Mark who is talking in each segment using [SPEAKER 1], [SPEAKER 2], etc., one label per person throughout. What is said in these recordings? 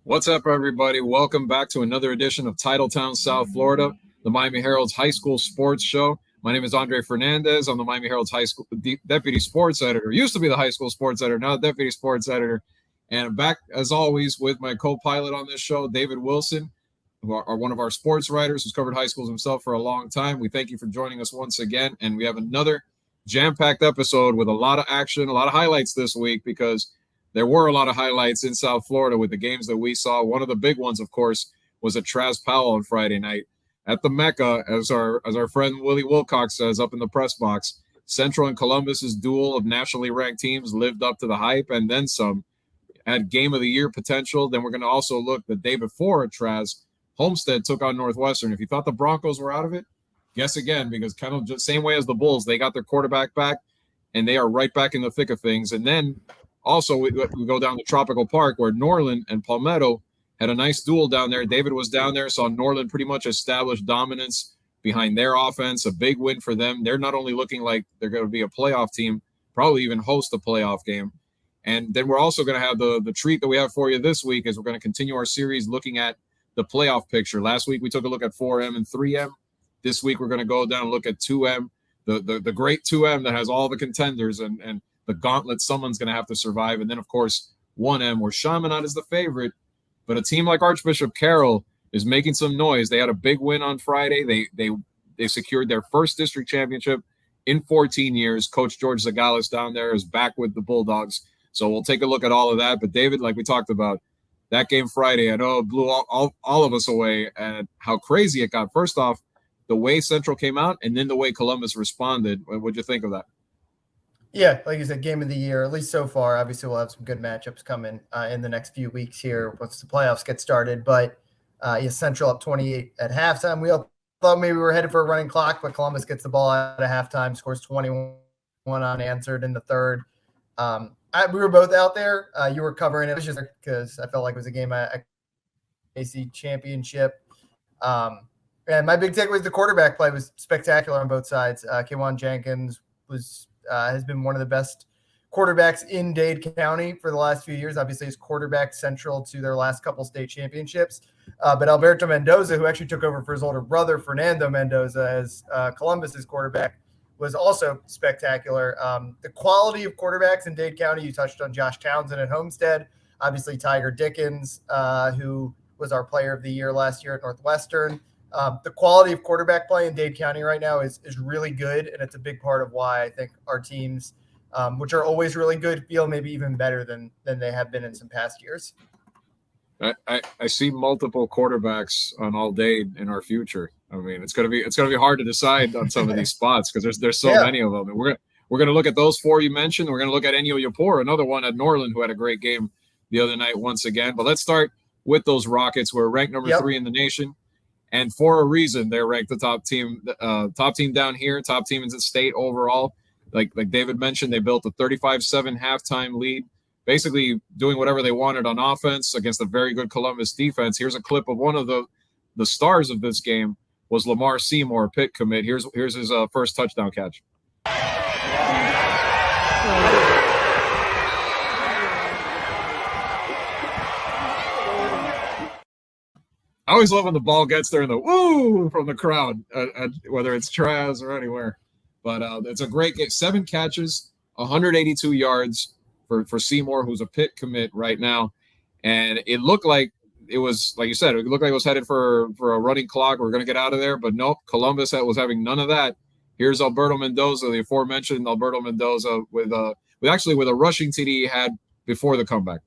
[SPEAKER 1] What's up, everybody? Welcome back to another edition of Titletown South Florida, the Miami Herald's high school sports show. My name is Andre Fernandez. I'm the Miami Herald's high school deputy sports editor. Used to be the high school sports editor, now deputy sports editor. And I'm back, as always, with my co-pilot on this show, David Wilson, who are one of our sports writers who's covered high schools himself for a long time. We thank you for joining us once again. And we have another jam-packed episode with a lot of action, a lot of highlights this week because there were a lot of highlights in South Florida with the games that we saw. One of the big ones, of course, was at Traz Powell on Friday night at the Mecca, as our friend Willie Wilcox says up in the press box. Central and Columbus's duel of nationally ranked teams lived up to the hype and then some. Had game of the year potential. Then we're going to also look the day before at Traz. Homestead took on Northwestern. If you thought the Broncos were out of it, guess again, because kind of just same way as the Bulls, they got their quarterback back, and they are right back in the thick of things. And then also, we go down to Tropical Park where Norland and Palmetto had a nice duel down there. David was down there, saw Norland pretty much establish dominance behind their offense, a big win for them. They're not only looking like they're going to be a playoff team, probably even host a playoff game. And then we're also going to have the treat that we have for you this week is we're going to continue our series looking at the playoff picture. Last week, we took a look at 4M and 3M. This week, we're going to go down and look at 2M, the great 2M that has all the contenders and the gauntlet someone's going to have to survive. And then, of course, 1M, where Chaminade is the favorite. But a team like Archbishop Carroll is making some noise. They had a big win on Friday. They secured their first district championship in 14 years. Coach George Zagalis down there is back with the Bulldogs. So we'll take a look at all of that. But, David, like we talked about, that game Friday, I know it blew all of us away at how crazy it got. First off, the way Central came out and then the way Columbus responded. What'd you think of that?
[SPEAKER 2] Yeah, like you said, game of the year, at least so far. Obviously, we'll have some good matchups coming in the next few weeks here once the playoffs get started. But Central up 28 at halftime. We all thought maybe we were headed for a running clock, but Columbus gets the ball out at halftime, scores 21 unanswered in the third. We were both out there. You were covering it just because I felt like it was a game at AC Championship. And my big takeaway was the quarterback play was spectacular on both sides. Kwan Jenkins has been one of the best quarterbacks in Dade County for the last few years. Obviously, he's quarterback central to their last couple state championships. But Alberto Mendoza, who actually took over for his older brother, Fernando Mendoza, as Columbus's quarterback, was also spectacular. The quality of quarterbacks in Dade County, you touched on Josh Townsend at Homestead. Obviously, Tiger Dickens, who was our player of the year last year at Northwestern. The quality of quarterback play in Dade County right now is really good, and it's a big part of why I think our teams, which are always really good, feel maybe even better than they have been in some past years.
[SPEAKER 1] I see multiple quarterbacks on all day in our future. I mean, it's gonna be hard to decide on some of these spots because there's so many of them. And we're gonna look at those four you mentioned. We're gonna look at Enyo Yapor, another one at Norland who had a great game the other night once again. But let's start with those Rockets. We're ranked number 3 in the nation. And for a reason, they're ranked the top team down here, top team in the state overall. Like David mentioned, they built a 35-7 halftime lead, basically doing whatever they wanted on offense against a very good Columbus defense. Here's a clip of one of the stars of this game was Lamar Seymour, Pitt commit. Here's his first touchdown catch. I always love when the ball gets there and the woo from the crowd, whether it's Traz or anywhere. But it's a great game. 7 catches, 182 yards for Seymour, who's a Pitt commit right now. And it looked like it was, like you said, it looked like it was headed for a running clock. We're going to get out of there. But nope, Columbus was having none of that. Here's Alberto Mendoza, the aforementioned Alberto Mendoza, with a rushing TD he had before the comeback.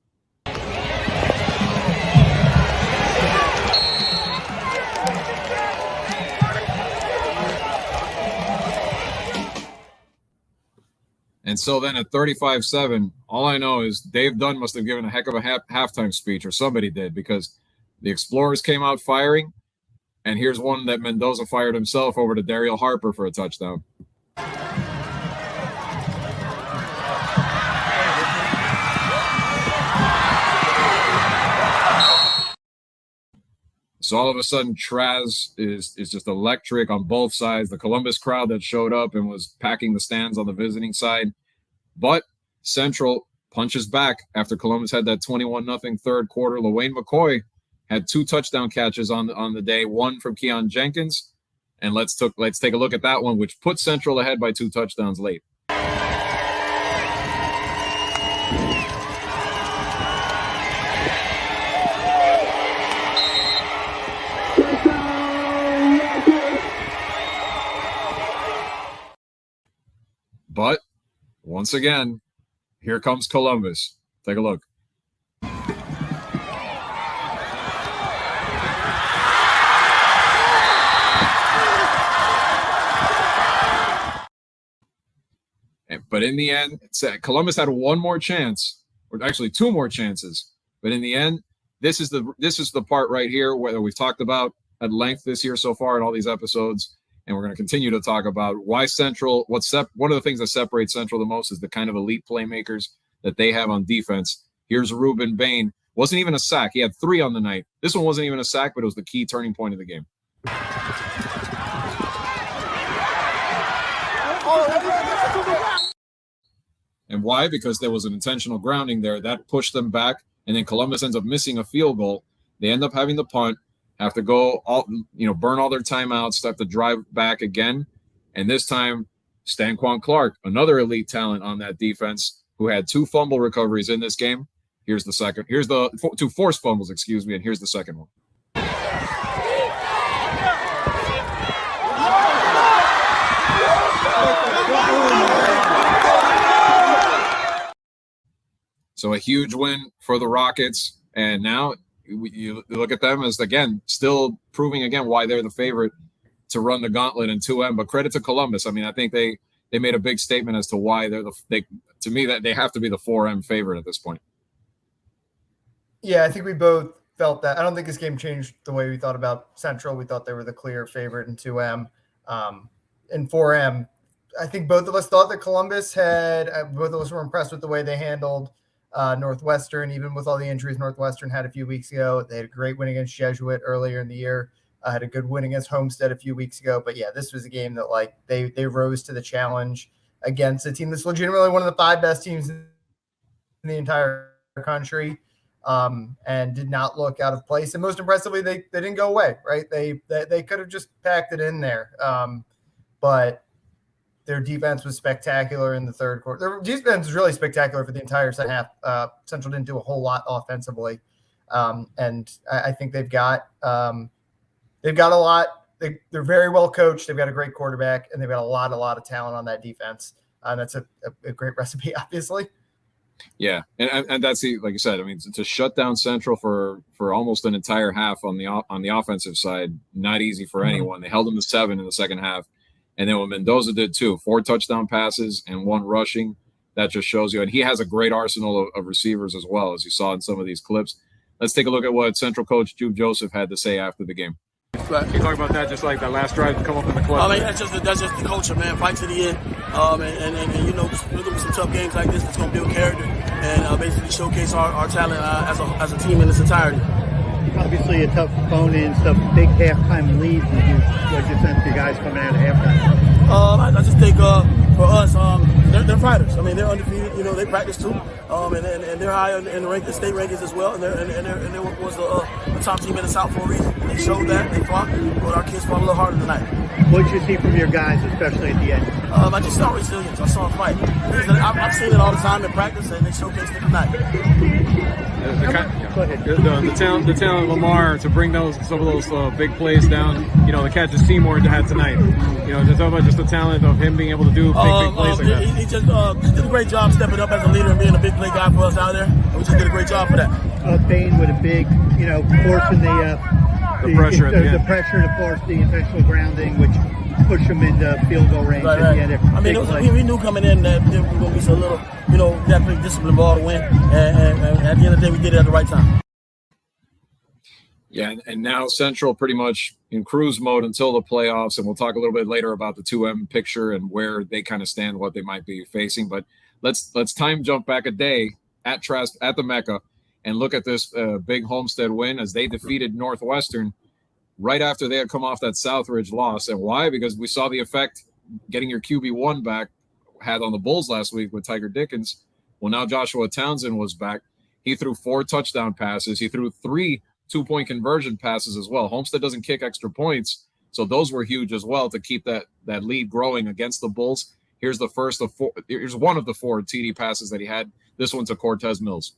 [SPEAKER 1] And so then at 35-7, all I know is Dave Dunn must have given a heck of a halftime speech, or somebody did, because the Explorers came out firing, and here's one that Mendoza fired himself over to Dariel Harper for a touchdown. So all of a sudden, Traz is just electric on both sides. The Columbus crowd that showed up and was packing the stands on the visiting side. But Central punches back after Columbus had that 21-0 third quarter. LaWayne McCoy had 2 touchdown catches on the day, one from Keon Jenkins. And let's take a look at that one, which put Central ahead by 2 touchdowns late. But once again, here comes Columbus. Take a look. But in the end, Columbus had one more chance, or actually 2 more chances. But in the end, this is the part right here where we've talked about at length this year so far in all these episodes, and we're going to continue to talk about why Central. One of the things that separates Central the most is the kind of elite playmakers that they have on defense. Here's Ruben Bain. Wasn't even a sack. He had 3 on the night. This one wasn't even a sack, but it was the key turning point of the game. And why? Because there was an intentional grounding there that pushed them back, and then Columbus ends up missing a field goal. They end up having the punt, have to go burn all their timeouts, have to drive back again. And this time, Stanquan Clark, another elite talent on that defense, who had 2 fumble recoveries in this game. Here's the 2 forced fumbles, and here's the second one. So a huge win for the Rockets, and now you look at them as, again, still proving again why they're the favorite to run the gauntlet in 2M. But credit to Columbus. I mean, I think they made a big statement as to why to me that they have to be the 4M favorite at this point.
[SPEAKER 2] Yeah, I think we both felt that. I don't think this game changed the way we thought about Central. We thought they were the clear favorite in 2M. In 4M, I think both of us thought that Columbus both of us were impressed with the way they handled Northwestern, even with all the injuries Northwestern had a few weeks ago. They had a great win against Jesuit earlier in the year. Had a good win against Homestead a few weeks ago. But yeah, this was a game that they rose to the challenge against a team that's legitimately one of the 5 best teams in the entire country, and did not look out of place. And most impressively, they didn't go away, right? They could have just packed it in there. But their defense was spectacular in the third quarter. Their defense was really spectacular for the entire second half. Central didn't do a whole lot offensively. And I think they've got a lot. They're very well coached. They've got a great quarterback, and they've got a lot of talent on that defense. And that's a great recipe, obviously.
[SPEAKER 1] Yeah, and that's like you said. I mean, to shut down Central for almost an entire half on the offensive side, not easy for anyone. They held them to 7 in the second half. And then what Mendoza did too, 4 touchdown passes and 1 rushing. That just shows you. And he has a great arsenal of receivers as well, as you saw in some of these clips. Let's take a look at what Central coach Jude Joseph had to say after the game.
[SPEAKER 3] Can you talk about that, just like that last drive to come up in the club? I mean, that's just the culture, man. Fight to the end. And you know, we're going to some tough games like this that's going to build character and basically showcase our talent as a team in its entirety.
[SPEAKER 4] Obviously a tough opponent, some big halftime leads. What you sense your guys coming out of halftime?
[SPEAKER 3] I just think for us, they're fighters. I mean, they're undefeated. You know, they practice too, and they're high in the state rankings as well. And they was the top team in the South for a reason. They showed that they fought, but our kids fought a little harder tonight.
[SPEAKER 4] What did you see from your guys, especially at the end?
[SPEAKER 3] I just saw resilience. I saw a fight. I've seen it all the time in practice, and they showcased it tonight.
[SPEAKER 5] The talent of Lamar to bring some of those big plays down. You know, the catches Seymour had tonight. You know, to talk about just the talent of him being able to do big plays like that.
[SPEAKER 3] He just did a great job stepping up as a leader and being a big play guy for us out there. And we just did a great job for that.
[SPEAKER 4] Bain with a big, forcing the
[SPEAKER 5] pressure
[SPEAKER 4] the pressure to force the intentional grounding, which push them into field goal range at the end.
[SPEAKER 3] I mean, we knew coming in that we were going to be a little, definitely disciplined ball to win. And at the end of the day, we did it at the right time.
[SPEAKER 1] Yeah, and now Central pretty much in cruise mode until the playoffs, and we'll talk a little bit later about the 2M picture and where they kind of stand, what they might be facing. But let's time jump back a day at the Mecca and look at this big Homestead win as they defeated Northwestern right after they had come off that Southridge loss. And why? Because we saw the effect getting your QB1 back had on the Bulls last week with Tiger Dickens. Well, now Joshua Townsend was back. He threw 4 touchdown passes. He threw 3 2-point conversion passes as well. Homestead doesn't kick extra points, so those were huge as well to keep that lead growing against the Bulls. Here's the first of 4. Here's one of the 4 TD passes that he had. This one to Cortez Mills.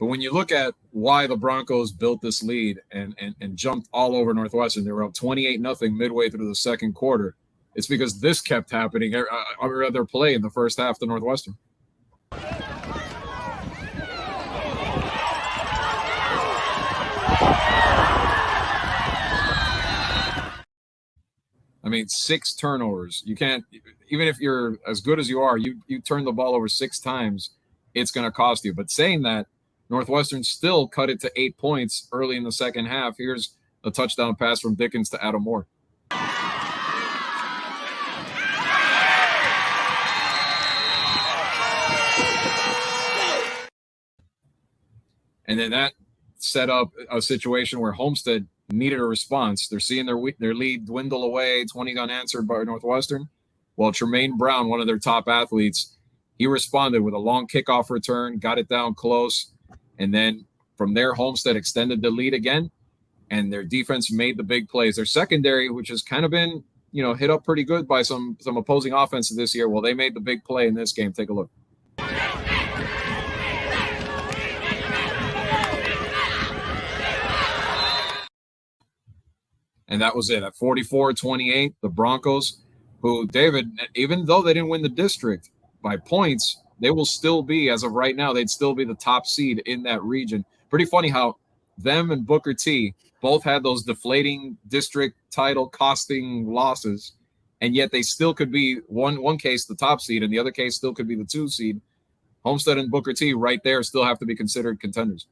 [SPEAKER 1] But when you look at why the Broncos built this lead and jumped all over Northwestern, they were up 28-0 midway through the second quarter. It's because this kept happening every other play in the first half to Northwestern. I mean, 6 turnovers. You can't, even if you're as good as you are, you turn the ball over 6 times, it's going to cost you. But saying that, Northwestern still cut it to 8 points early in the second half. Here's a touchdown pass from Dickens to Adam Moore. And then that set up a situation where Homestead needed a response. They're seeing their lead dwindle away, 20 unanswered by Northwestern. Well, Tremaine Brown, one of their top athletes, he responded with a long kickoff return, got it down close, and then from there, Homestead extended the lead again, and their defense made the big plays. Their secondary, which has kind of been, hit up pretty good by some opposing offenses this year, well, they made the big play in this game. Take a look. And that was it. At 44-28, the Broncos, who, David, even though they didn't win the district by points, they will still be, as of right now, they'd still be the top seed in that region. Pretty funny how them and Booker T both had those deflating district title costing losses, and yet they still could be, one case, the top seed, and the other case still could be the 2 seed. Homestead and Booker T right there still have to be considered contenders.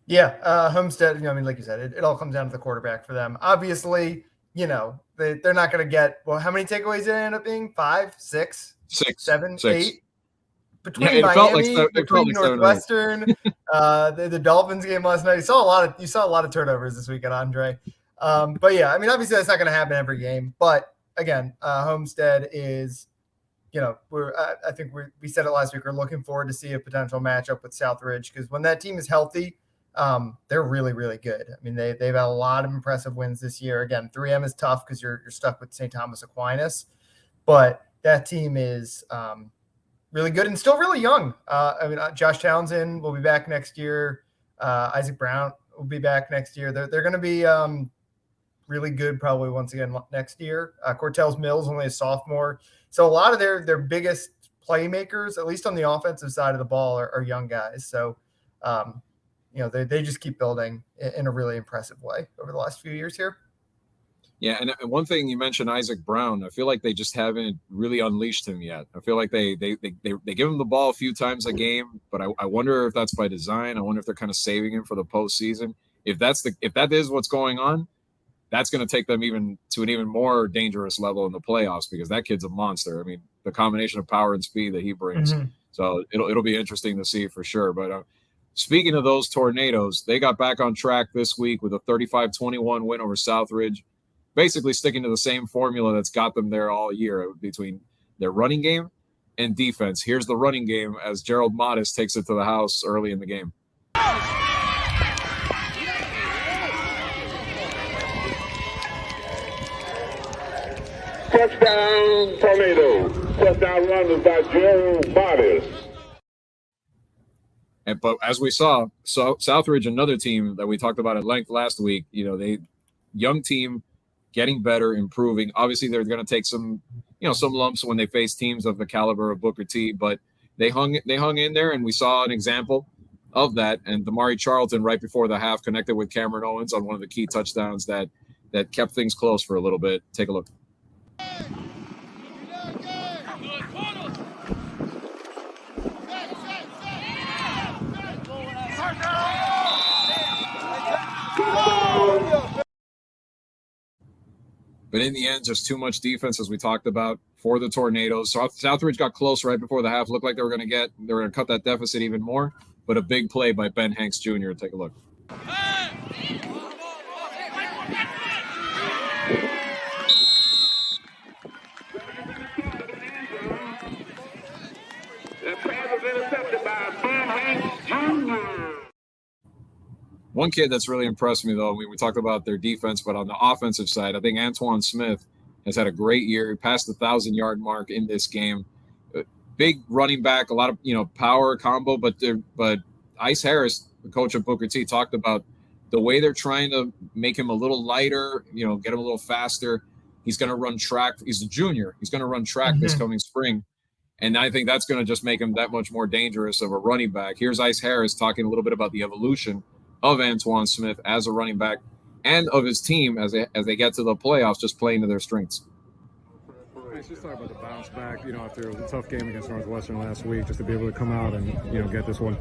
[SPEAKER 2] Yeah, Homestead, like you said, it all comes down to the quarterback for them. Obviously, they're not going to get, well, how many takeaways did it end up being? 5, 6, 7, 8? Between Miami, between Northwestern, the Dolphins game last night, you saw a lot of turnovers this weekend, Andre. But yeah, obviously that's not going to happen every game. But again, Homestead is, I think we said it last week. We're looking forward to see a potential matchup with Southridge because when that team is healthy, they're really, really good. They've had a lot of impressive wins this year. Again, 3M is tough because you're stuck with St. Thomas Aquinas, but that team is really good and still really young. Josh Townsend will be back next year. Isaac Brown will be back next year. They're going to be really good probably once again next year. Cortez Mills, only a sophomore. So a lot of their biggest playmakers, at least on the offensive side of the ball, are young guys. So, they just keep building in a really impressive way over the last few years here.
[SPEAKER 1] Yeah, and one thing you mentioned, Isaac Brown, I feel like they just haven't really unleashed him yet. I feel like they give him the ball a few times a game, but I wonder if that's by design. I wonder if they're kind of saving him for the postseason. If that is what's going on, that's going to take them to an even more dangerous level in the playoffs because that kid's a monster. The combination of power and speed that he brings. Mm-hmm. So it'll be interesting to see for sure. But speaking of those tornadoes, they got back on track this week with a 35-21 win over Southridge. Basically sticking to the same formula that's got them there all year between their running game and defense. Here's the running game as Gerald Modest takes it to the house early in the game.
[SPEAKER 6] Touchdown, Tornado. Touchdown run is by Gerald Modest.
[SPEAKER 1] But as we saw, Southridge, another team that we talked about at length last week, young team, getting better, improving. Obviously, they're going to take some lumps when they face teams of the caliber of Booker T, but they hung in there, and we saw an example of that. And Damari Charlton, right before the half, connected with Cameron Owens on one of the key touchdowns that kept things close for a little bit. Take a look. But in the end, just too much defense, as we talked about, for the Tornadoes. So Southridge got close right before the half. Looked like they were going to cut that deficit even more. But a big play by Ben Hanks Jr. Take a look.
[SPEAKER 6] The pass was intercepted by Ben Hanks Jr.
[SPEAKER 1] One kid that's really impressed me, though, we talked about their defense, but on the offensive side, I think Antoine Smith has had a great year. He passed the 1,000-yard mark in this game. Big running back, a lot of power combo, but Ice Harris, the coach of Booker T, talked about the way they're trying to make him a little lighter, get him a little faster. He's going to run track. He's a junior. He's going to run track this coming spring. And I think that's going to just make him that much more dangerous of a running back. Here's Ice Harris talking a little bit about the evolution of Antoine Smith as a running back and of his team as they get to the playoffs, just playing to their strengths.
[SPEAKER 5] Let's just talk about the bounce back, after a tough game against Northwestern last week, just to be able to come out and, get this one.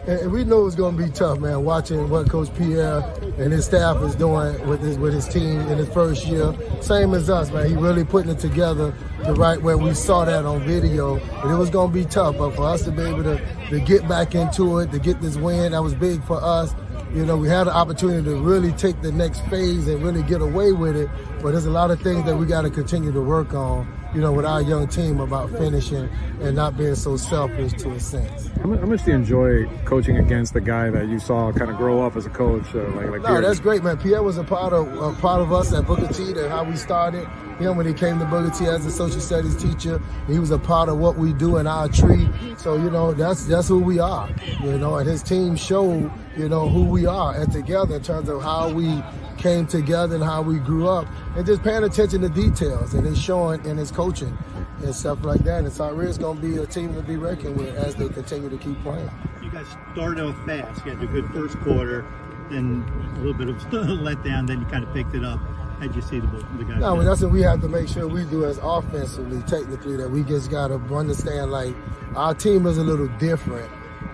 [SPEAKER 7] And we knew it was going to be tough, man, watching what Coach Pierre and his staff is doing with his team in his first year. Same as us, man. He really putting it together the right way. We saw that on video. And it was going to be tough, but for us to be able to get back into it, to get this win, that was big for us. We had an opportunity to really take the next phase and really get away with it. But there's a lot of things that we got to continue to work on, with our young team about finishing and not being so selfish to a sense.
[SPEAKER 5] How much do you enjoy coaching against the guy that you saw kind of grow up as a coach? Like
[SPEAKER 7] no,
[SPEAKER 5] Pierre?
[SPEAKER 7] That's great, man. Pierre was a part of us at Booker T, and how we started. When he came to Booker T as a social studies teacher, he was a part of what we do in our tree. So, that's who we are, and his team showed, who we are and together in terms of how we came together and how we grew up and just paying attention to details and it's showing in his coaching and stuff like that. And so it's going to be a team to be reckoned with as they continue to keep playing.
[SPEAKER 4] You guys started off fast. You had a good first quarter, then a little bit of letdown, then you kind of picked it up. How'd you see the guys?
[SPEAKER 7] No, that's what we have to make sure we do as offensively, technically, that we just got to understand, like, our team is a little different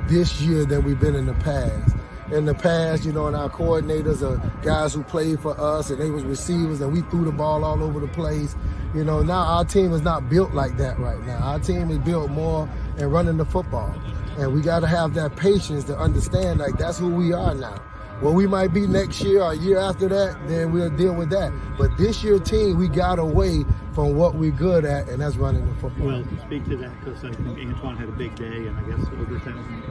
[SPEAKER 7] this year than we've been in the past. In the past, and our coordinators are guys who played for us and they was receivers and we threw the ball all over the place. Now our team is not built like that right now. Our team is built more in running the football. And we got to have that patience to understand, like, that's who we are now. What we might be next year or a year after that, then we'll deal with that. But this year team, we got away from what we're good at, and that's running the football.
[SPEAKER 4] Well, speak to that, because I think Antoine had a big day, and I guess over 1,000.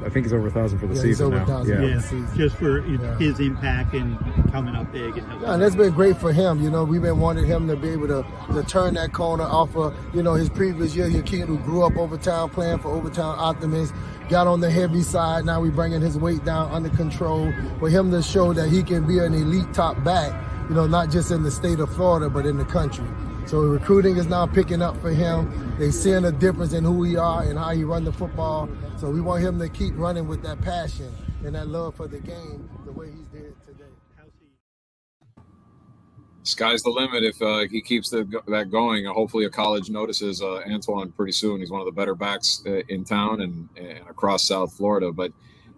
[SPEAKER 5] I think he's over 1,000 for the
[SPEAKER 7] He's
[SPEAKER 5] season
[SPEAKER 7] over
[SPEAKER 5] now.
[SPEAKER 7] 1,000 for
[SPEAKER 4] Yeah,
[SPEAKER 7] the season.
[SPEAKER 4] just for his impact and coming up big.
[SPEAKER 7] And that's been great for him. We've been wanting him to be able to turn that corner off of, his previous year. Your kid who grew up Overtown, playing for Overtown Optimists, got on the heavy side. Now we're bringing his weight down under control for him to show that he can be an elite top back, not just in the state of Florida, but in the country. So recruiting is now picking up for him. They seeing a difference in who we are and how he run the football. So we want him to keep running with that passion and that love for the game the way he's did today.
[SPEAKER 1] Sky's the limit if he keeps that going. Hopefully a college notices Antoine pretty soon. He's one of the better backs in town and across South Florida. But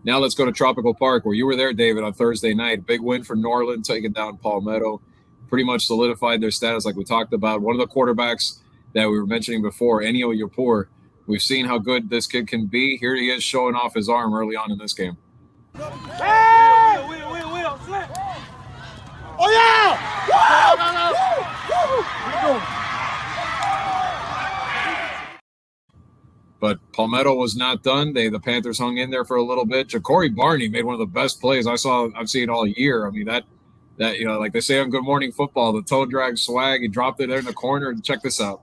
[SPEAKER 1] now let's go to Tropical Park, where you were there, David, on Thursday night. Big win for Norland, taking down Palmetto. Pretty much solidified their status like we talked about. One of the quarterbacks that we were mentioning before, Ennio Yapur, we've seen how good this kid can be. Here he is showing off his arm early on in this game.
[SPEAKER 3] Oh, yeah!
[SPEAKER 1] But Palmetto was not done. The Panthers hung in there for a little bit. Ja'Cory Barney made one of the best plays I've seen all year. I mean, that like they say on Good Morning Football, the toe drag swag. He dropped it there in the corner. And check this out.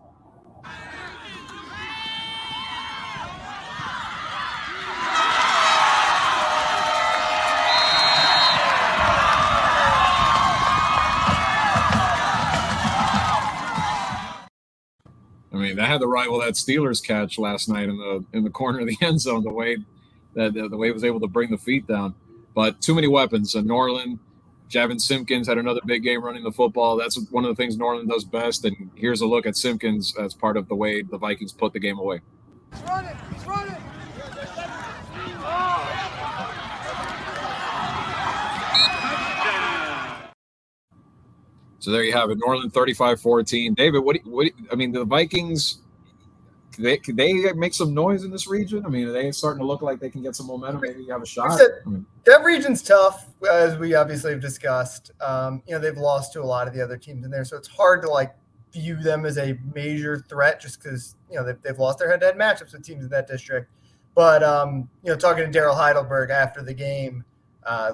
[SPEAKER 1] I mean, that had to rival that Steelers catch last night in the corner of the end zone. The way he was able to bring the feet down, but too many weapons. Norland, Javin Simpkins had another big game running the football. That's one of the things Norland does best. And here's a look at Simpkins as part of the way the Vikings put the game away.
[SPEAKER 3] He's running. He's running.
[SPEAKER 1] So there you have it. Norland 35-14. David, I mean, the Vikings, they make some noise in this region? I mean, are they starting to look like they can get some momentum? Maybe you have a shot?
[SPEAKER 2] That region's tough, as we obviously have discussed. They've lost to a lot of the other teams in there, so it's hard to view them as a major threat just because they've lost their head-to-head matchups with teams in that district. But talking to Daryl Heidelberg after the game,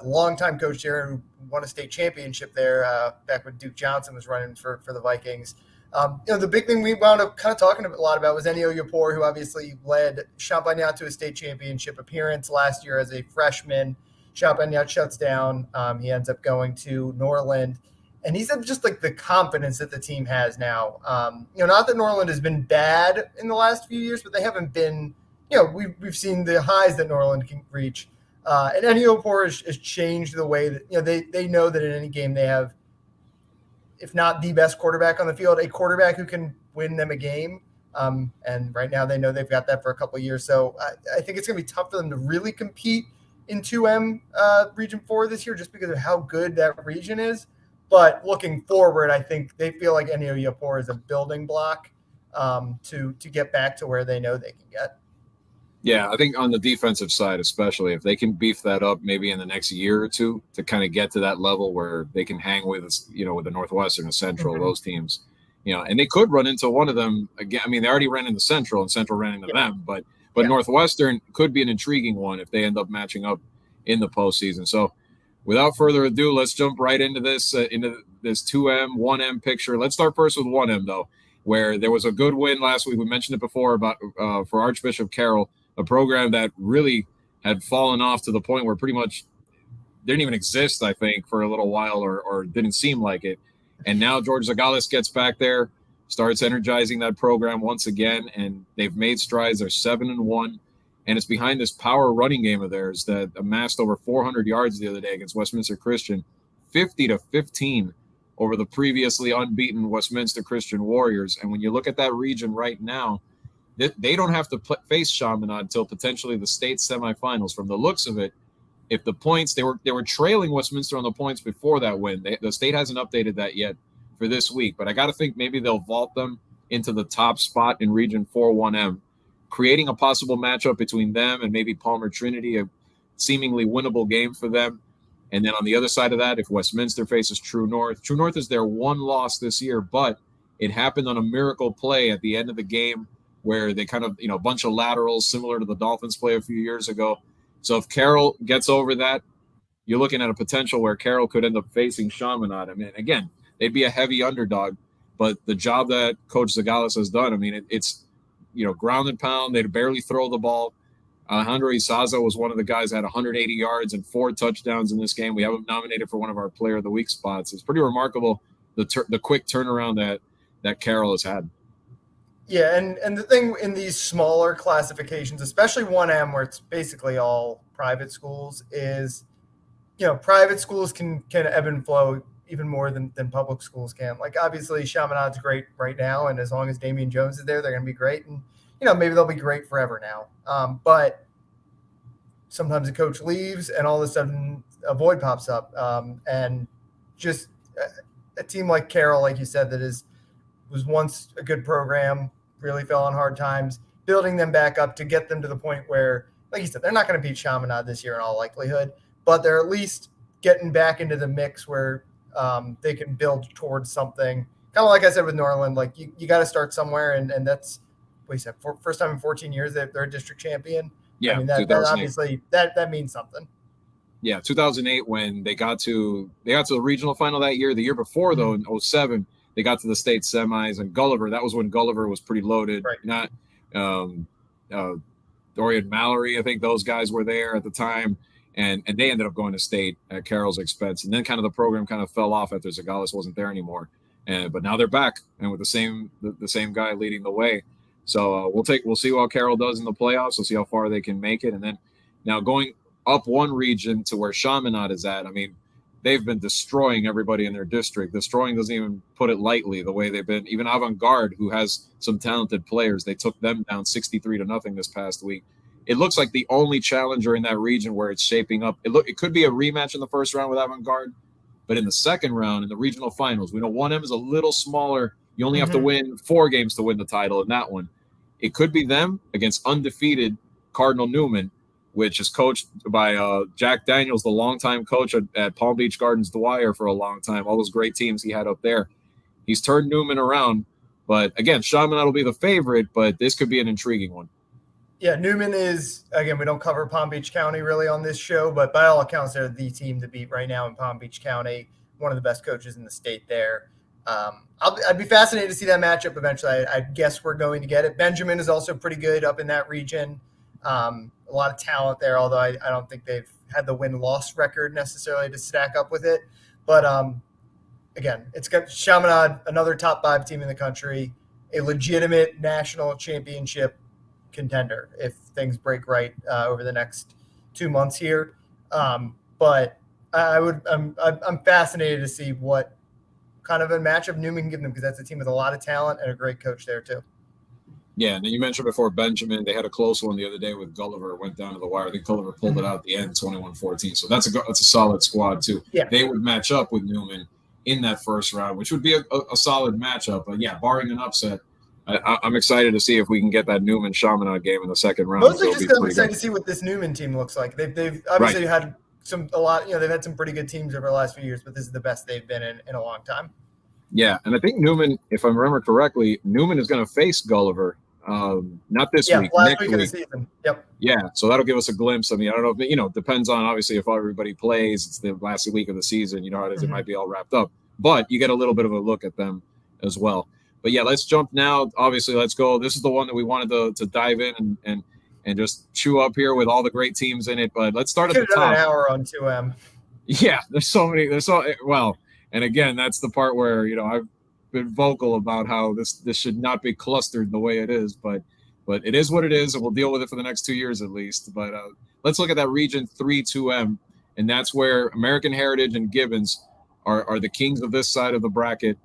[SPEAKER 2] longtime coach there who won a state championship there back when Duke Johnson was running for the Vikings. The big thing we wound up kind of talking a lot about was Enio Yapor, who obviously led Champagnat to a state championship appearance last year as a freshman. Champagnat shuts down. He ends up going to Norland. And he said just the confidence that the team has now. Not that Norland has been bad in the last few years, but they haven't been, we've seen the highs that Norland can reach. And Enio Yapor has changed the way that, they know that in any game they have, if not the best quarterback on the field, a quarterback who can win them a game. And right now they know they've got that for a couple of years. So I think it's going to be tough for them to really compete in 2M Region 4 this year just because of how good that region is. But looking forward, I think they feel like Enio Yapor is a building block to get back to where they know they can get.
[SPEAKER 1] Yeah, I think on the defensive side, especially if they can beef that up maybe in the next year or two to kind of get to that level where they can hang with, with the Northwestern and Central, those teams, and they could run into one of them again. I mean, they already ran into Central and Central ran into them, but Northwestern could be an intriguing one if they end up matching up in the postseason. So without further ado, let's jump right into this 2M, 1M picture. Let's start first with 1M though, where there was a good win last week. We mentioned it before about for Archbishop Carroll, a program that really had fallen off to the point where pretty much didn't even exist, I think, for a little while or didn't seem like it. And now George Zagales gets back there, starts energizing that program once again, and they've made strides. They're 7-1, and it's behind this power running game of theirs that amassed over 400 yards the other day against Westminster Christian, 50-15 over the previously unbeaten Westminster Christian Warriors. And when you look at that region right now, they don't have to face Chaminade until potentially the state semifinals. From the looks of it, if the points they were trailing Westminster on the points before that win. The state hasn't updated that yet for this week, but I got to think maybe they'll vault them into the top spot in Region 4 1M, creating a possible matchup between them and maybe Palmer Trinity, a seemingly winnable game for them. And then on the other side of that, if Westminster faces True North is their one loss this year, but it happened on a miracle play at the end of the game, where they kind of, a bunch of laterals similar to the Dolphins play a few years ago. So if Carroll gets over that, you're looking at a potential where Carroll could end up facing Chaminade. I mean, again, they'd be a heavy underdog, but the job that Coach Zagales has done, I mean, it's, ground and pound. They'd barely throw the ball. Alejandro Isaza was one of the guys that had 180 yards and 4 touchdowns in this game. We have him nominated for one of our Player of the Week spots. It's pretty remarkable, the quick turnaround that Carroll has had.
[SPEAKER 2] Yeah, and the thing in these smaller classifications, especially 1M, where it's basically all private schools, is, private schools can ebb and flow even more than public schools can. Obviously, Chaminade's great right now, and as long as Damian Jones is there, they're going to be great. And, maybe they'll be great forever now. But sometimes a coach leaves, and all of a sudden a void pops up. And just a team like Carroll, like you said, that was once a good program, really fell on hard times, building them back up to get them to the point where, like you said, they're not going to beat Chaminade this year in all likelihood, but they're at least getting back into the mix where they can build towards something. Kind of like I said with Norland, you got to start somewhere, and that's what you said. First time in 14 years they're a district champion.
[SPEAKER 1] Yeah,
[SPEAKER 2] I mean, that obviously that means something. Yeah,
[SPEAKER 1] 2008 when they got to the regional final that year. The year before, though, in 2007, they got to the state semis, and Gulliver, that was when Gulliver was pretty loaded.
[SPEAKER 2] Right.
[SPEAKER 1] Not Dorian Mallory, I think those guys were there at the time, and they ended up going to state at Carroll's expense. And then kind of the program kind of fell off after Zagales wasn't there anymore. But now they're back, and with the same guy leading the way. So we'll see how Carroll does in the playoffs. We'll see how far they can make it. And then now going up one region to where Chaminade is at, I mean, they've been destroying everybody in their district. Destroying doesn't even put it lightly, the way they've been. Even Avant-Garde, who has some talented players, they took them down 63-0 this past week. It looks like the only challenger in that region where it's shaping up. It could be a rematch in the first round with Avant-Garde, But in the second round, in the regional finals, we know 1M is a little smaller. You only have to win 4 games to win the title in that one. It could be them against undefeated Cardinal Newman, which is coached by Jack Daniels, the longtime coach at Palm Beach Gardens Dwyer for a long time. All those great teams he had up there. He's turned Newman around. But again, Chaminade will be the favorite, but this could be an intriguing one.
[SPEAKER 2] Yeah, Newman is, again, we don't cover Palm Beach County really on this show, but by all accounts, they're the team to beat right now in Palm Beach County. One of the best coaches in the state there. I'd be fascinated to see that matchup eventually. I guess we're going to get it. Benjamin is also pretty good up in that region. A lot of talent there, although I don't think they've had the win-loss record necessarily to stack up with it. But again, it's got Chaminade, another top 5 team in the country, a legitimate national championship contender if things break right over the next 2 months here. But I'm fascinated to see what kind of a matchup Newman can give them, because that's a team with a lot of talent and a great coach there too.
[SPEAKER 1] Yeah, and you mentioned before Benjamin, they had a close one the other day with Gulliver, went down to the wire. I think Gulliver pulled it out at the end, 21-14. So that's a solid squad too.
[SPEAKER 2] Yeah.
[SPEAKER 1] They would match up with Newman in that first round, which would be a solid matchup. But yeah, barring an upset, I'm excited to see if we can get that Newman Chaminade game in the second round.
[SPEAKER 2] Mostly just because I'm excited to see what this Newman team looks like. They've obviously had they've had some pretty good teams over the last few years, but this is the best they've been in a long time.
[SPEAKER 1] Yeah, and I think Newman, if I remember correctly, Newman is going to face Gulliver. Not this week,
[SPEAKER 2] last
[SPEAKER 1] next
[SPEAKER 2] week of the season. Yep.
[SPEAKER 1] Yeah, so that'll give us a glimpse. I mean, I don't know if depends on obviously if everybody plays. It's the last week of the season. You know how it is. It might be all wrapped up, but you get a little bit of a look at them as well. But yeah, let's jump now. Obviously, let's go. This is the one that we wanted to dive in and just chew up here with all the great teams in it. But let's start at the top.
[SPEAKER 2] An hour on 2M.
[SPEAKER 1] Yeah, and again, that's the part where I've been vocal about how this should not be clustered the way it is, but it is what it is, and we'll deal with it for the next 2 years at least. But let's look at that Region 3 2M, and that's where American Heritage and Gibbons are the kings of this side of the bracket.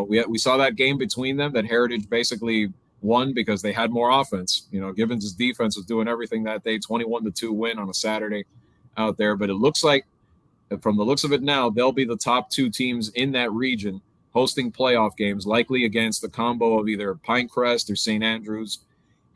[SPEAKER 1] We saw that game between them that Heritage basically won because they had more offense. Gibbons' defense was doing everything that day, 21-2 win on a Saturday out there. But it looks like, from the looks of it now, they'll be the top 2 teams in that region hosting playoff games, likely against the combo of either Pinecrest or St. Andrews.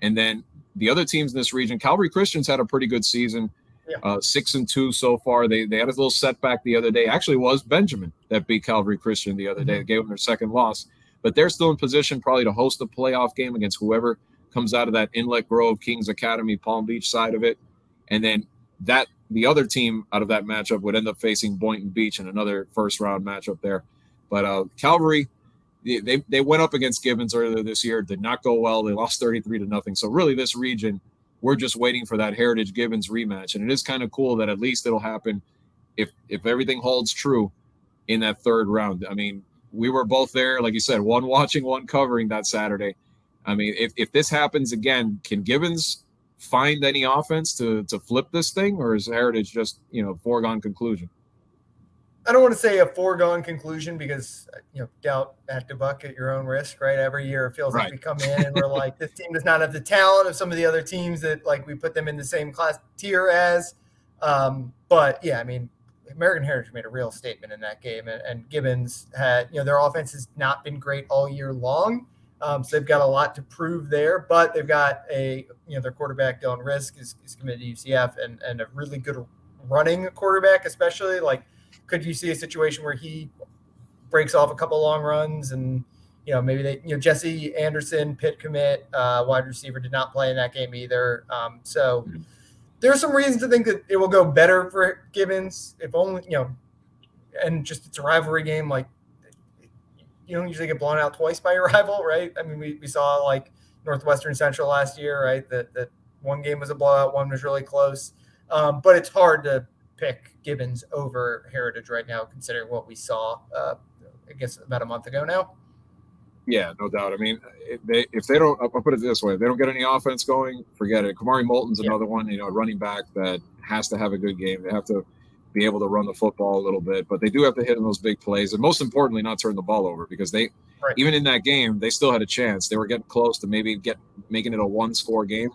[SPEAKER 1] And then the other teams in this region, Calvary Christians had a pretty good season, 6-2 so far. They had a little setback the other day. Actually, was Benjamin that beat Calvary Christian the other day. They gave them their second loss. But they're still in position probably to host a playoff game against whoever comes out of that Inlet Grove, Kings Academy, Palm Beach side of it. And then the other team out of that matchup would end up facing Boynton Beach in another first-round matchup there. But Calvary, they went up against Gibbons earlier this year. Did not go well. They lost 33-0. So really this region, we're just waiting for that Heritage Gibbons rematch. And it is kind of cool that at least it'll happen if everything holds true in that third round. I mean, we were both there, like you said, one watching, one covering that Saturday. I mean, if this happens again, can Gibbons find any offense to flip this thing, or is Heritage just, foregone conclusion?
[SPEAKER 2] I don't want to say a foregone conclusion because, doubt at the buck at your own risk, right? Every year it feels like we come in and we're like, this team does not have the talent of some of the other teams that we put them in the same class tier as. But yeah, I mean, American Heritage made a real statement in that game, and Gibbons had, their offense has not been great all year long. So they've got a lot to prove there, but they've got their quarterback, Dylan Risk, is committed to UCF and a really good running quarterback, especially. Could you see a situation where he breaks off a couple long runs and, maybe Jesse Anderson, Pitt commit, wide receiver, did not play in that game either. So there are some reasons to think that it will go better for Gibbons, if only, and just it's a rivalry game. You don't usually get blown out twice by your rival, right? I mean, we saw Northwestern Central last year, right? That one game was a blowout, one was really close. But it's hard to pick Gibbons over Heritage right now, considering what we saw, I guess, about a month ago now.
[SPEAKER 1] Yeah, no doubt. I mean, if they don't, I'll put it this way, if they don't get any offense going, forget it. Kamari Moulton's another one, a running back that has to have a good game. They have to be able to run the football a little bit, but they do have to hit in those big plays, and most importantly, not turn the ball over, because even in that game, they still had a chance. They were getting close to maybe making it a one-score game,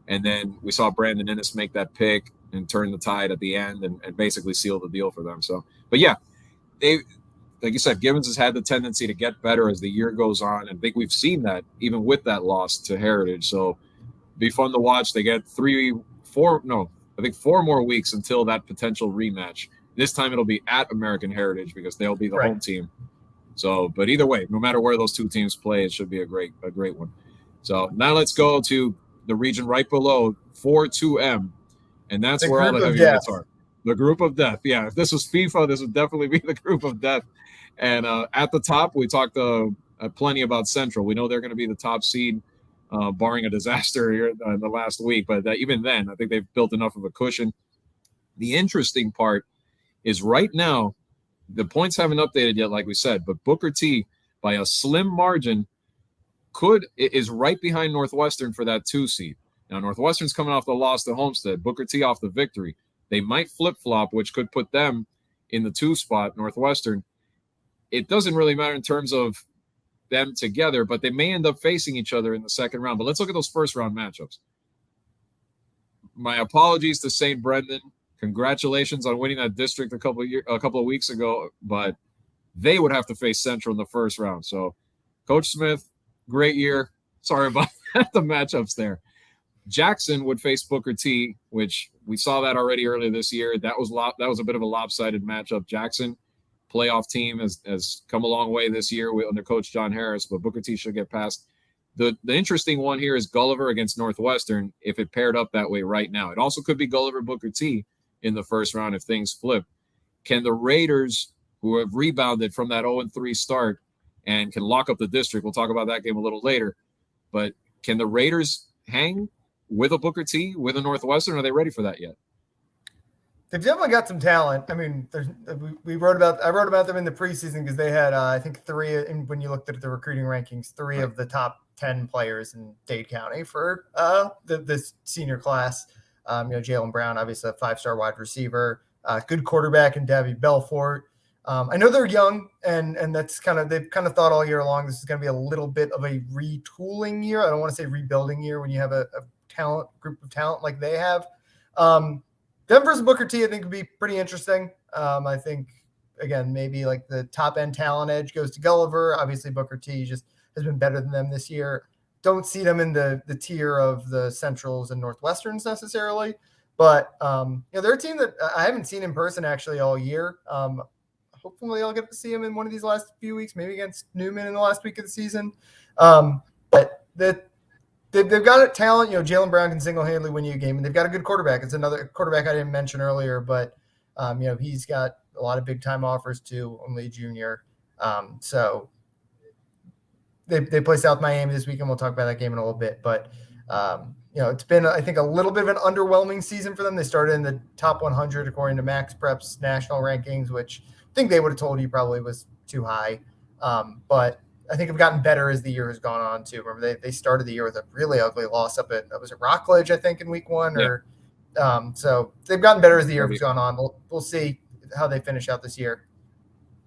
[SPEAKER 1] and then we saw Brandon Ennis make that pick and turn the tide at the end and basically seal the deal for them. So, but yeah, they, like you said, Gibbons has had the tendency to get better as the year goes on, and I think we've seen that even with that loss to Heritage. So be fun to watch. They get 4 more weeks until that potential rematch. This time it'll be at American Heritage because they'll be the home team. So, but either way, no matter where those two teams play, it should be a great one. So now let's go to the region right below 4-2M, and that's
[SPEAKER 2] The
[SPEAKER 1] where all
[SPEAKER 2] group
[SPEAKER 1] the
[SPEAKER 2] of
[SPEAKER 1] heavyweights
[SPEAKER 2] death.
[SPEAKER 1] are. The group of death. Yeah, if this was FIFA, this would definitely be the group of death. And at the top, we talked plenty about Central. We know they're going to be the top seed, barring a disaster here in the last week. But even then, I think they've built enough of a cushion. The interesting part is right now, the points haven't updated yet, like we said, but Booker T, by a slim margin, is right behind Northwestern for that 2 seed. Now, Northwestern's coming off the loss to Homestead, Booker T off the victory. They might flip-flop, which could put them in the 2 spot, Northwestern. It doesn't really matter in terms of them together, but they may end up facing each other in the second round. But let's look at those first-round matchups. My apologies to St. Brendan. Congratulations on winning that district a couple of weeks ago, but they would have to face Central in the first round. So, Coach Smith, great year. Sorry about the matchups there. Jackson would face Booker T, which we saw that already earlier this year. That was a bit of a lopsided matchup. Jackson, playoff team, has come a long way this year under Coach John Harris, but Booker T should get past. The interesting one here is Gulliver against Northwestern if it paired up that way right now. It also could be Gulliver Booker T in the first round if things flip. Can the Raiders, who have rebounded from that 0-3 start and can lock up the district, we'll talk about that game a little later, but can the Raiders hang with a Booker T, with a Northwestern? Are they ready for that yet?
[SPEAKER 2] They've definitely got some talent. I mean, I wrote about them in the preseason because they had, I think, 3, and when you looked at the recruiting rankings, 3 of the top 10 players in Dade County for this senior class. Jalen Brown, obviously a 5-star wide receiver, good quarterback in Davy Belfort. I know they're young, and that's they've kind of thought all year long this is going to be a little bit of a retooling year. I don't want to say rebuilding year when you have a group of talent like they have. Them versus Booker T, I think, would be pretty interesting. I think, again, maybe like the top end talent edge goes to Gulliver. Obviously, Booker T just has been better than them this year. Don't see them in the tier of the Centrals and Northwesterns necessarily, but they're a team that I haven't seen in person actually all year. Hopefully I'll get to see them in one of these last few weeks, maybe against Newman in the last week of the season. But they've got a talent. Jalen Brown can single-handedly win you a game, and they've got a good quarterback. It's another quarterback I didn't mention earlier, but he's got a lot of big-time offers too, only junior. So they play South Miami this weekend. We'll talk about that game in a little bit, but it's been, I think, a little bit of an underwhelming season for them. They started in the top 100 according to Max Prep's national rankings, which I think they would have told you probably was too high. But I think have gotten better as the year has gone on too. Remember, they started the year with a really ugly loss up at Rockledge, I think, in week 1.
[SPEAKER 1] Yeah.
[SPEAKER 2] So they've gotten better as the year has gone on. We'll see how they finish out this year.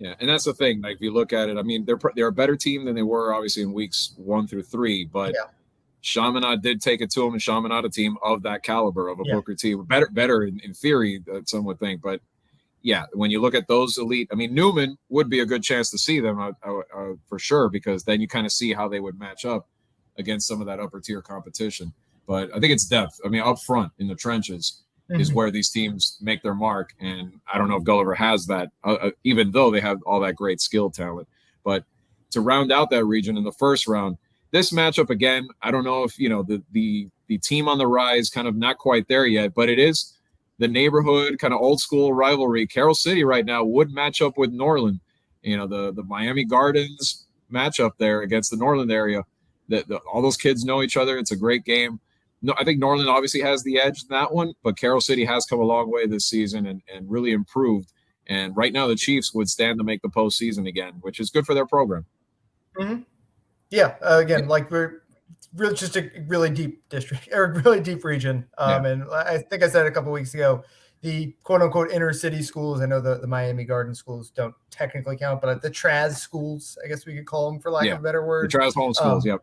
[SPEAKER 1] Yeah, and that's the thing. Like, if you look at it, I mean, they're a better team than they were obviously in weeks 1 through 3. But Chaminade did take it to them, and Chaminade, a team of that caliber of a Booker T, better in theory, some would think. But yeah, when you look at those elite, I mean, Newman would be a good chance to see them for sure, because then you kind of see how they would match up against some of that upper tier competition. But I think it's depth. I mean, up front in the trenches is where these teams make their mark. And I don't know if Gulliver has that, even though they have all that great skill talent. But to round out that region in the first round, this matchup, again, I don't know if, the team on the rise, kind of not quite there yet, but it is the neighborhood kind of old school rivalry. Carroll City right now would match up with Norland. The Miami Gardens matchup there against the Norland area. All those kids know each other. It's a great game. No, I think Norland obviously has the edge in that one, but Carroll City has come a long way this season and really improved. And right now the Chiefs would stand to make the postseason again, which is good for their program.
[SPEAKER 2] Mm-hmm. Yeah. Again, like we're really just a really deep district or really deep region. And I think I said a couple of weeks ago, the quote unquote inner city schools, I know the Miami Garden schools don't technically count, but the Traz schools, I guess we could call them for lack of a better word.
[SPEAKER 1] The Traz home schools. Yep.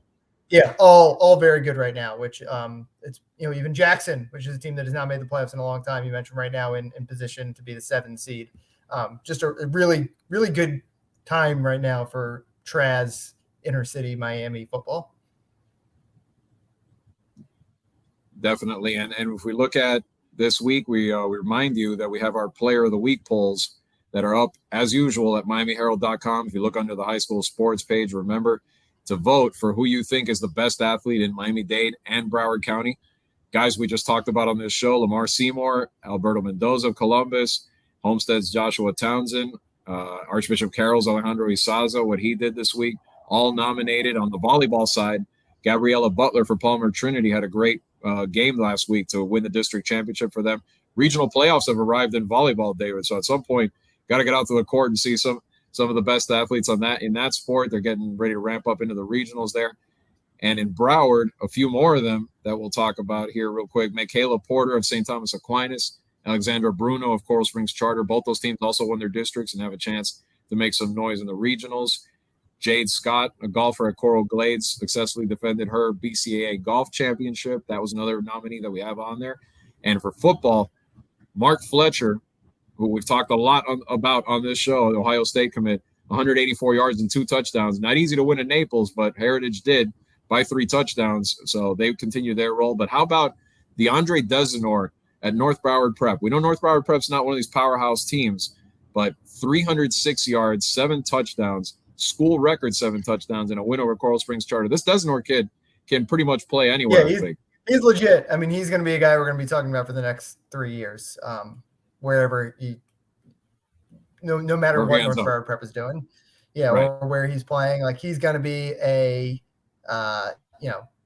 [SPEAKER 2] Yeah, all very good right now, which it's, even Jackson, which is a team that has not made the playoffs in a long time. You mentioned right now in position to be the 7th seed. Just a really, really good time right now for Traz inner city Miami football.
[SPEAKER 1] Definitely. And if we look at this week, we remind you that we have our Player of the Week polls that are up as usual at MiamiHerald.com. If you look under the high school sports page, remember to vote for who you think is the best athlete in Miami-Dade and Broward County. Guys we just talked about on this show, Lamar Seymour, Alberto Mendoza of Columbus, Homestead's Joshua Townsend, Archbishop Carroll's Alejandro Isaza, what he did this week, all nominated. On the volleyball side, Gabriella Butler for Palmer Trinity had a great game last week to win the district championship for them. Regional playoffs have arrived in volleyball, David. So at some point, got to get out to the court and see some of the best athletes in that sport. They're getting ready to ramp up into the regionals there. And in Broward, a few more of them that we'll talk about here real quick. Michaela Porter of St. Thomas Aquinas, Alexandra Bruno of Coral Springs Charter. Both those teams also won their districts and have a chance to make some noise in the regionals. Jade Scott, a golfer at Coral Glades, successfully defended her BCAA golf championship. That was another nominee that we have on there. And for football, Mark Fletcher, who we've talked a lot about on this show, the Ohio State commit, 184 yards and 2 touchdowns. Not easy to win at Naples, but Heritage did by 3 touchdowns. So they continue their role. But how about DeAndre Desenor at North Broward Prep? We know North Broward Prep's not one of these powerhouse teams, but 306 yards, 7 touchdowns, school record 7 touchdowns, and a win over Coral Springs Charter. This Desenor kid can pretty much play anywhere, I think.
[SPEAKER 2] He's legit. I mean, he's going to be a guy we're going to be talking about for the next 3 years. Wherever he, no matter what North Broward Prep is doing, right. Or where he's playing, like he's going to be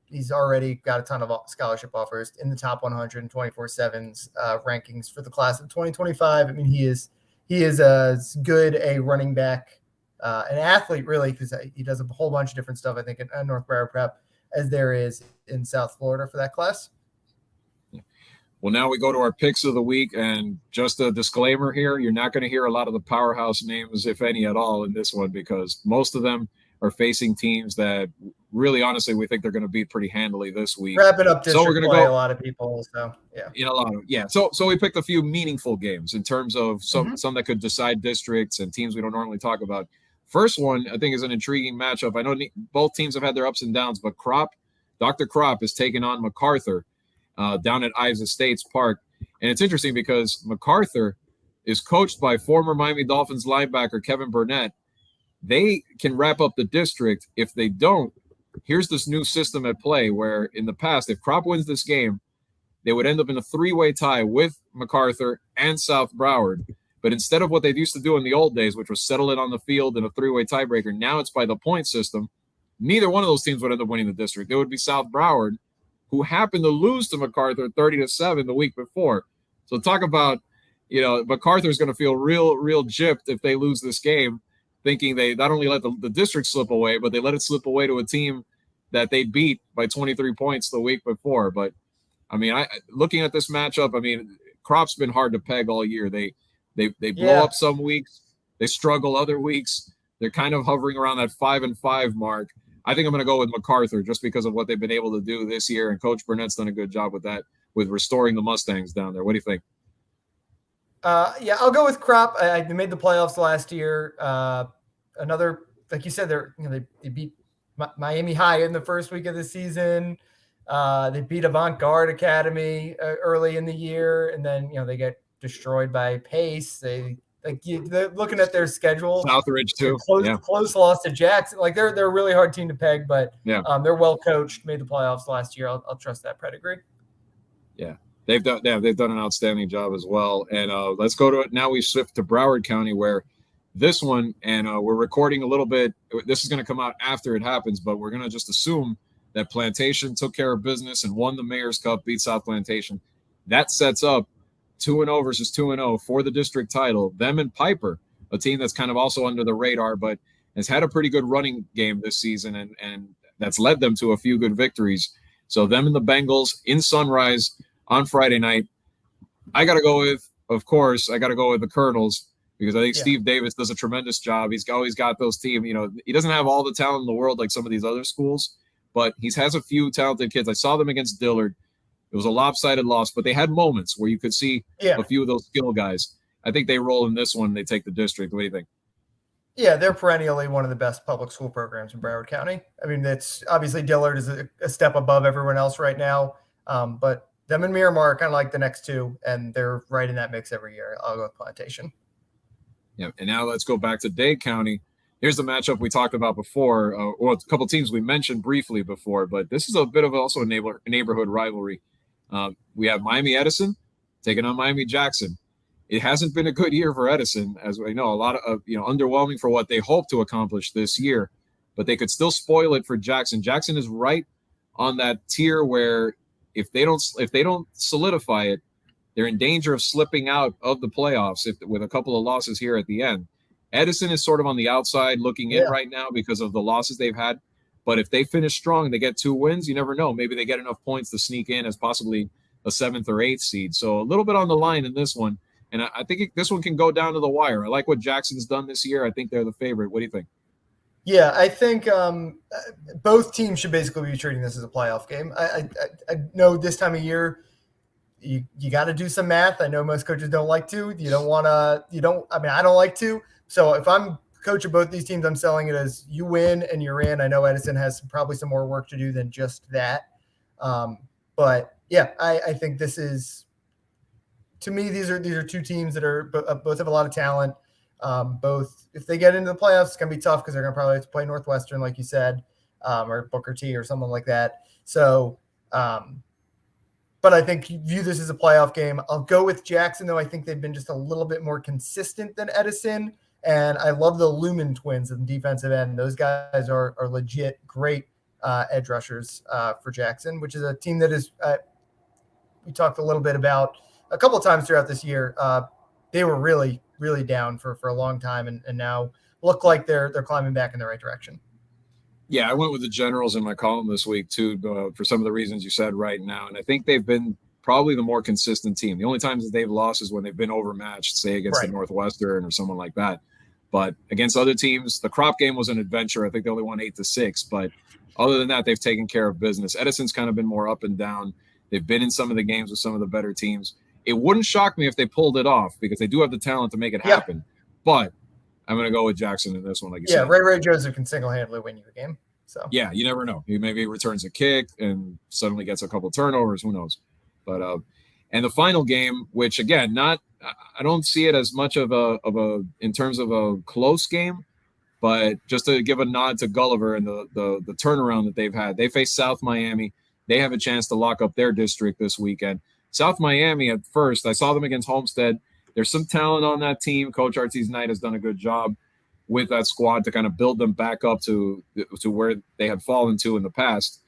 [SPEAKER 2] he's already got a ton of scholarship offers in the top 100 24/7's rankings for the class of 2025. I mean, he is as good a running back, an athlete really, because he does a whole bunch of different stuff. I think at North Broward Prep as there is in South Florida for that class.
[SPEAKER 1] Well, now we go to our picks of the week, and just a disclaimer here, you're not going to hear a lot of the powerhouse names, if any at all, in this one, because most of them are facing teams that really, honestly, we think they're going to beat pretty handily this week.
[SPEAKER 2] Wrapping up district
[SPEAKER 1] so we're going to
[SPEAKER 2] play,
[SPEAKER 1] go
[SPEAKER 2] a lot of people, so yeah.
[SPEAKER 1] So we picked a few meaningful games in terms of some that could decide districts and teams we don't normally talk about. First one, I think, is an intriguing matchup. I know both teams have had their ups and downs, but Dr. Kropp is taking on MacArthur down at Ives Estates Park. And it's interesting because MacArthur is coached by former Miami Dolphins linebacker Kevin Burnett. They can wrap up the district. If they don't, here's this new system at play where in the past, if Kropp wins this game, they would end up in a 3-way tie with MacArthur and South Broward. But instead of what they used to do in the old days, which was settle it on the field in a 3-way tiebreaker, now it's by the point system. Neither one of those teams would end up winning the district. It would be South Broward, who happened to lose to MacArthur 30-7 the week before. So talk about, MacArthur's going to feel real gypped if they lose this game, thinking they not only let the district slip away, but they let it slip away to a team that they beat by 23 points the week before. But, I mean, looking at this matchup, I mean, Kropp's been hard to peg all year. They blow up some weeks. They struggle other weeks. They're kind of hovering around that 5-5 mark. I think I'm going to go with MacArthur just because of what they've been able to do this year. And Coach Burnett's done a good job with that, with restoring the Mustangs down there. What do you think?
[SPEAKER 2] I'll go with Kropp. They made the playoffs last year. Another, like you said, they beat Miami High in the first week of the season. They beat Avant-Garde Academy early in the year, and then they get destroyed by Pace. They're looking at their schedule.
[SPEAKER 1] Southridge too.
[SPEAKER 2] Close loss to Jackson. Like they're a really hard team to peg, but they're well coached. Made the playoffs last year. I'll trust that pedigree. Yeah.
[SPEAKER 1] They've done an outstanding job as well. And let's go to it. Now we shift to Broward County, where this one, and we're recording a little bit. This is going to come out after it happens, but we're going to just assume that Plantation took care of business and won the Mayor's Cup, beat South Plantation. That sets up 2-0 versus 2-0 for the district title. Them and Piper, a team that's kind of also under the radar, but has had a pretty good running game this season, and that's led them to a few good victories. So them and the Bengals in Sunrise on Friday night. I got to go with the Colonels, because I think Steve Davis does a tremendous job. He's always got those teams. He doesn't have all the talent in the world like some of these other schools, but he has a few talented kids. I saw them against Dillard. It was a lopsided loss, but they had moments where you could see a few of those skill guys. I think they roll in this one. They take the district. What do you think?
[SPEAKER 2] Yeah, they're perennially one of the best public school programs in Broward County. I mean, it's obviously Dillard is a step above everyone else right now, but them and Miramar are kind of like the next two, and they're right in that mix every year. I'll go with Plantation.
[SPEAKER 1] Yeah, and now let's go back to Dade County. Here's the matchup we talked about before, or a couple teams we mentioned briefly before, but this is a bit of also a neighborhood rivalry. We have Miami Edison taking on Miami Jackson. It hasn't been a good year for Edison, as we know, a lot of underwhelming for what they hope to accomplish this year, but they could still spoil it for Jackson. Jackson is right on that tier where if they don't solidify it, they're in danger of slipping out of the playoffs with a couple of losses here at the end. Edison is sort of on the outside looking in right now because of the losses they've had. But if they finish strong, they get 2 wins, you never know. Maybe they get enough points to sneak in as possibly a 7th or 8th seed. So a little bit on the line in this one. And I think this one can go down to the wire. I like what Jackson's done this year. I think they're the favorite. What do you think?
[SPEAKER 2] Yeah, I think both teams should basically be treating this as a playoff game. I know this time of year you got to do some math. I know most coaches don't like to. I don't like to. So if I'm coach of both these teams, I'm selling it as you win and you're in. I know Edison has probably some more work to do than just that. But yeah, I think this is, to me, these are two teams that are both have a lot of talent. Both, if they get into the playoffs, it's going to be tough because they're going to probably have to play Northwestern, like you said, or Booker T or someone like that. So, but I think you view this as a playoff game. I'll go with Jackson, though. I think they've been just a little bit more consistent than Edison. And I love the Lumen twins in the defensive end. Those guys are legit great edge rushers for Jackson, which is a team that is we talked a little bit about a couple of times throughout this year. They were really, really down for a long time, and now look like they're climbing back in the right direction.
[SPEAKER 1] Yeah, I went with the Generals in my column this week too, for some of the reasons you said right now. And I think they've been probably the more consistent team. The only times that they've lost is when they've been overmatched, say against the Northwestern or someone like that. But against other teams, the Crop game was an adventure. I think they only won 8-6. But other than that, they've taken care of business. Edison's kind of been more up and down. They've been in some of the games with some of the better teams. It wouldn't shock me if they pulled it off because they do have the talent to make it happen. But I'm going to go with Jackson in this one, like you said.
[SPEAKER 2] Ray Joseph can single-handedly win you a game. So
[SPEAKER 1] yeah, you never know. He maybe returns a kick and suddenly gets a couple turnovers. Who knows? But and the final game, which again, I don't see it as much of a in terms of a close game, but just to give a nod to Gulliver and the turnaround that they've had. They face South Miami. They have a chance to lock up their district this weekend. South Miami at first, I saw them against Homestead. There's some talent on that team. Coach Artis Knight has done a good job with that squad to kind of build them back up to where they had fallen to in the past.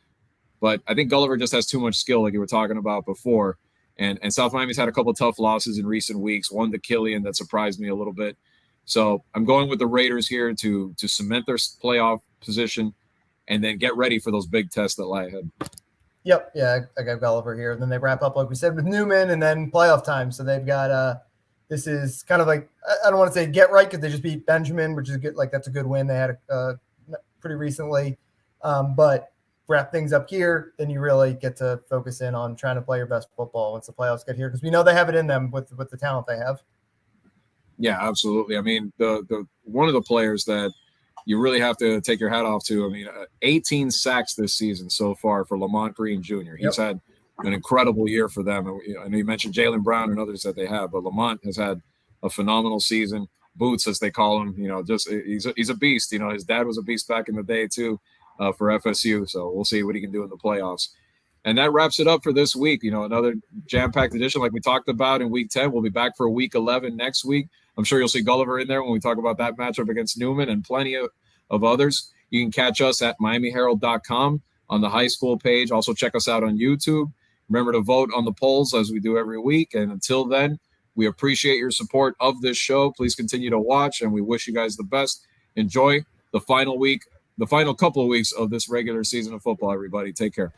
[SPEAKER 1] But I think Gulliver just has too much skill, like you were talking about before. And South Miami's had a couple of tough losses in recent weeks. One to Killian that surprised me a little bit. So I'm going with the Raiders here to cement their playoff position and then get ready for those big tests that lie ahead.
[SPEAKER 2] Yep. Yeah, I got Gulliver here. And then they wrap up, like we said, with Newman and then playoff time. So they've got this is kind of like, I don't want to say get right because they just beat Benjamin, which is good. Like that's a good win. They had pretty recently. But wrap things up here, then you really get to focus in on trying to play your best football once the playoffs get here because we know they have it in them with the talent they have.
[SPEAKER 1] Yeah, absolutely. I mean, the one of the players that you really have to take your hat off to. I mean, 18 sacks this season so far for Lamont Green Jr. He's had an incredible year for them. I know you mentioned Jalen Brown and others that they have, but Lamont has had a phenomenal season. Boots, as they call him, he's a beast. His dad was a beast back in the day too for FSU. So we'll see what he can do in the playoffs. And that wraps it up for this week. Another jam-packed edition like we talked about in Week 10. We'll be back for Week 11 next week. I'm sure you'll see Gulliver in there when we talk about that matchup against Newman and plenty of others. You can catch us at MiamiHerald.com on the high school page. Also check us out on YouTube. Remember to vote on the polls as we do every week. And until then, we appreciate your support of this show. Please continue to watch, and we wish you guys the best. Enjoy the final couple of weeks of this regular season of football, everybody. Take care.